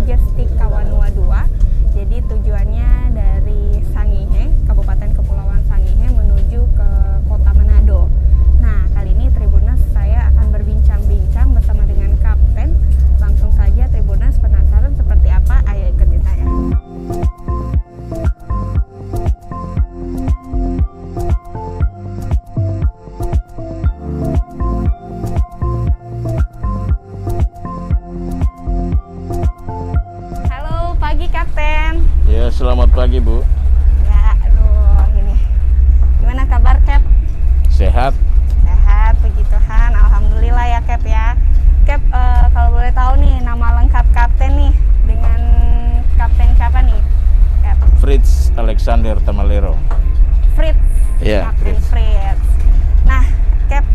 Majestic Kawanua 2. Jadi tujuannya dari Sangihe, Kabupaten Kepulauan Sangihe menuju ke Kota Manado. Nah, kali ini Tribuners saya akan berbincang-bincang bersama dengan Kapten. Langsung saja Tribuners, penasaran seperti apa? Ayo ikuti saya. Halo, pagi Kapten. Ya, selamat pagi Bu. Ya, aduh, ini. Gimana kabar, Cap? Sehat? Sehat, puji Tuhan. Alhamdulillah ya, Cap ya. Cap, kalau boleh tahu nih, nama lengkap Kapten nih, dengan Kapten siapa nih, Cap? Fritz Alexander Tamalero. Fritz. Iya, Kapten Fritz. Fritz. Nah, Cap,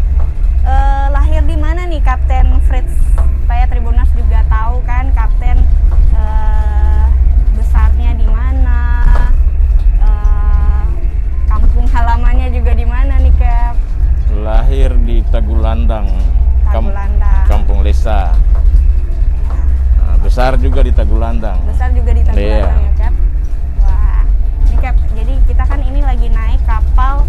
lahir di mana nih Kapten Fritz? Supaya Tribuners juga tahu kan, Kapten besarnya di mana, kampung halamannya juga di mana nih, Cap? Lahir di Tagulandang, Tagulandang. Kampung Lesa. Nah, besar juga di Tagulandang. Besar juga di Tagulandang Iya. ya, Cap? Wah, ini Cap, jadi kita kan ini lagi naik kapal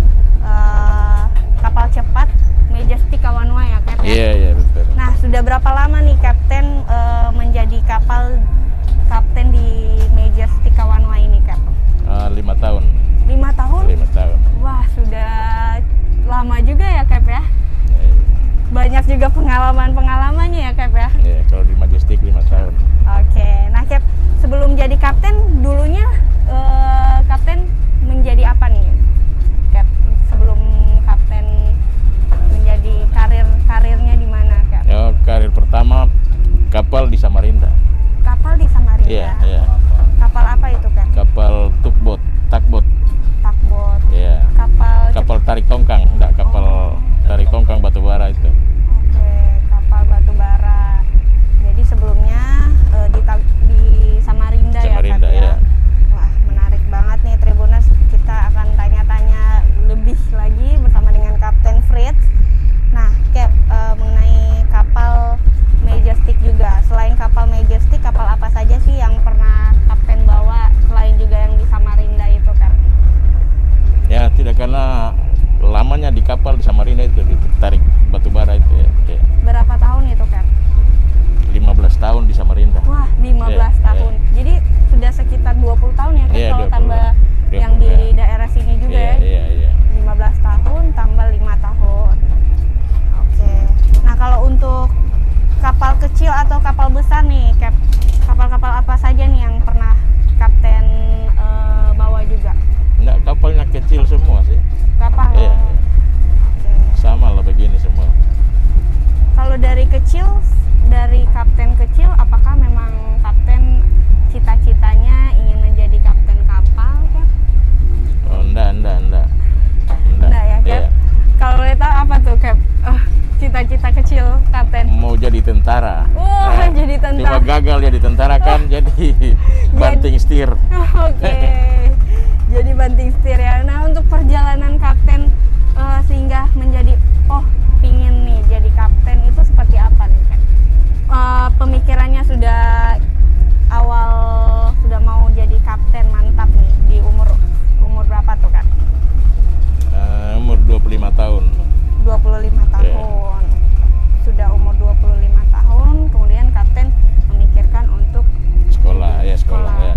kapal cepat Majestic Kawanua ya, Cap? Ya? Iya, betul. Nah, sudah berapa lama nih Kapten menjadi kapten di Majestic Kawanua ini, Cap? 5 tahun. 5 tahun? 5 tahun. Wah, sudah lama juga ya, Cap ya? Iya. Banyak juga pengalamannya ya, Cap ya? Iya, kalau di Majestic 5 tahun. Oke, nah Cap, sebelum jadi kapten, dulunya kapten menjadi apa nih, Cap? Sebelum kapten menjadi karirnya di mana, Cap? Ya, karir pertama kapal di Samarinda. Kapal di Samarinda. Iya. Kapal apa itu, Cap? Kapal tugboat, tugboat. Takbot. Iya. Kapal tarik tongkang, enggak kapal tarik tongkang batubara itu. Oke, kapal batubara. Jadi sebelumnya di Samarinda ya, Samarinda, Cap ya? iya. Wah, menarik banget nih Tribuners. Kita akan tanya-tanya lebih lagi bersama dengan Kapten Fritz. Nah, Cap, mengenai kapal Majestic juga. Selain kapal Majestic, kapal apa saja sih yang pernah Kapten bawa selain juga yang di Samarinda itu, Cap? Ya, tidak, karena lamanya di kapal di Samarinda itu, di tarik batubara itu ya. Berapa tahun itu, Cap? 15 tahun di Samarinda. Wah, 15 Iya, tahun. Jadi sudah sekitar 20 tahun ya, Cap, Iya, kalau 20. tambah yang di daerah sini juga ya. Iya. 15 tahun tambah 5 tahun. Oke. Nah, kalau untuk kapal kecil atau kapal besar nih, Cap, kapal-kapal apa saja nih yang pernah Kapten bawa juga? Enggak, kapalnya kecil semua sih. Kapal. Iya. Oke. Sama lah begini semua. Kalau dari kecil, dari Kapten kecil, apakah memang Kapten cita-citanya ingin menjadi kapten kapal, Cap? Oh, enggak. Enggak ya, Cap? Iya. Kalau boleh tahu apa tuh, Cap? Cita-cita kecil Kapten. Mau jadi tentara. Wah, jadi Cuma tentara. gagal jadi tentara kan, jadi banting setir. Oke. Jadi banting setir ya. Nah, untuk perjalanan Kapten sehingga menjadi pingin nih jadi kapten itu seperti apa nih, Cap? Pemikirannya sudah awal sudah mau jadi kapten mantap nih di umur berapa tuh, Cap? Umur 25 tahun. 25 tahun. Yeah. Sudah umur 25 tahun, kemudian Kapten memikirkan untuk Sekolah ya. Oke.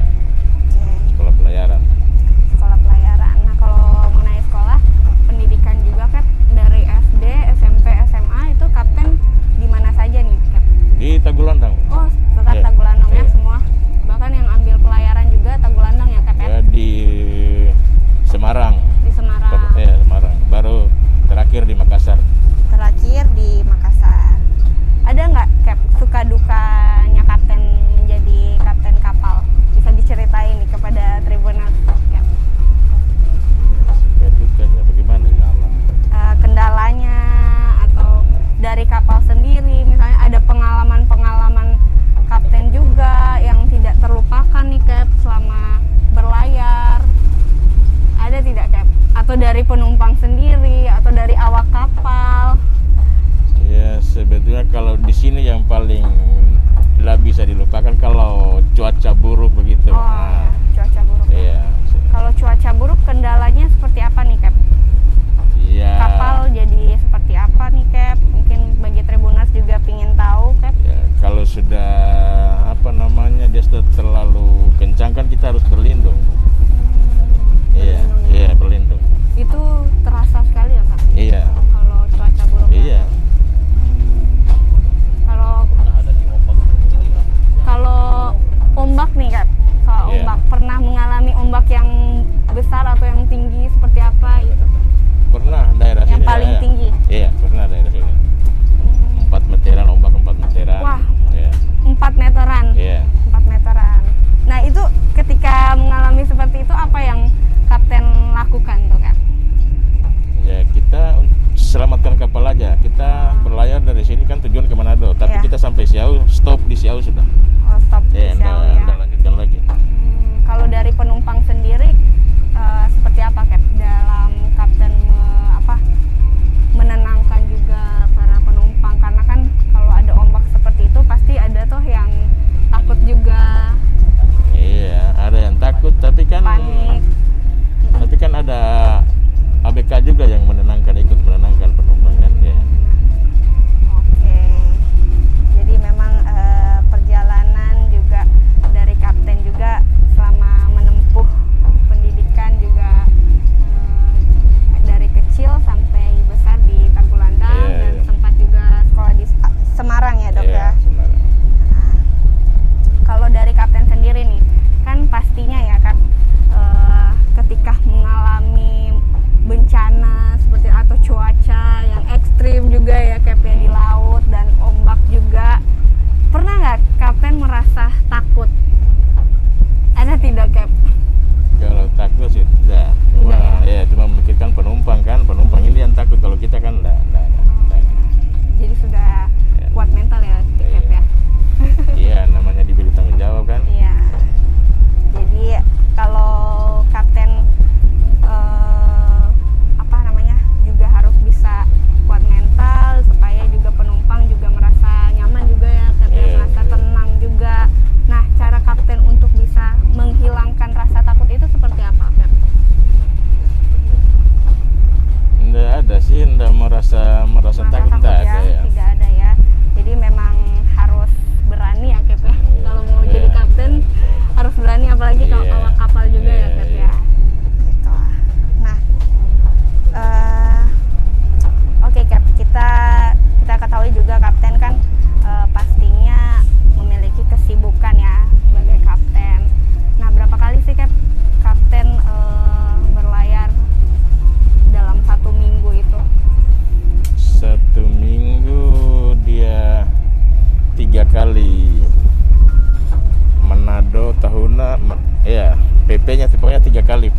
PP-nya pokoknya 3 kali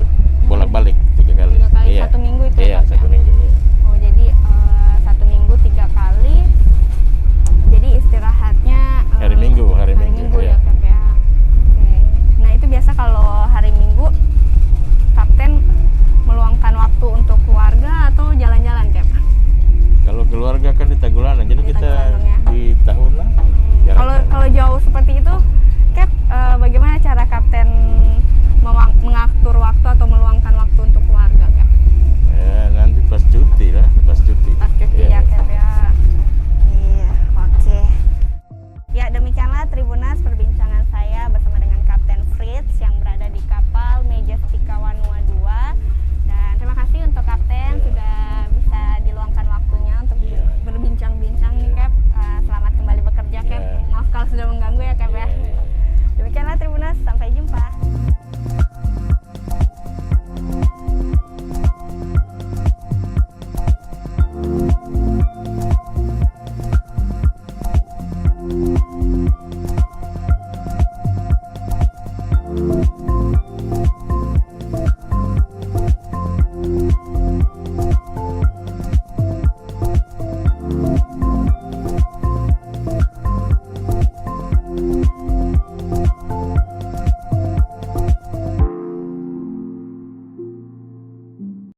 bolak-balik 3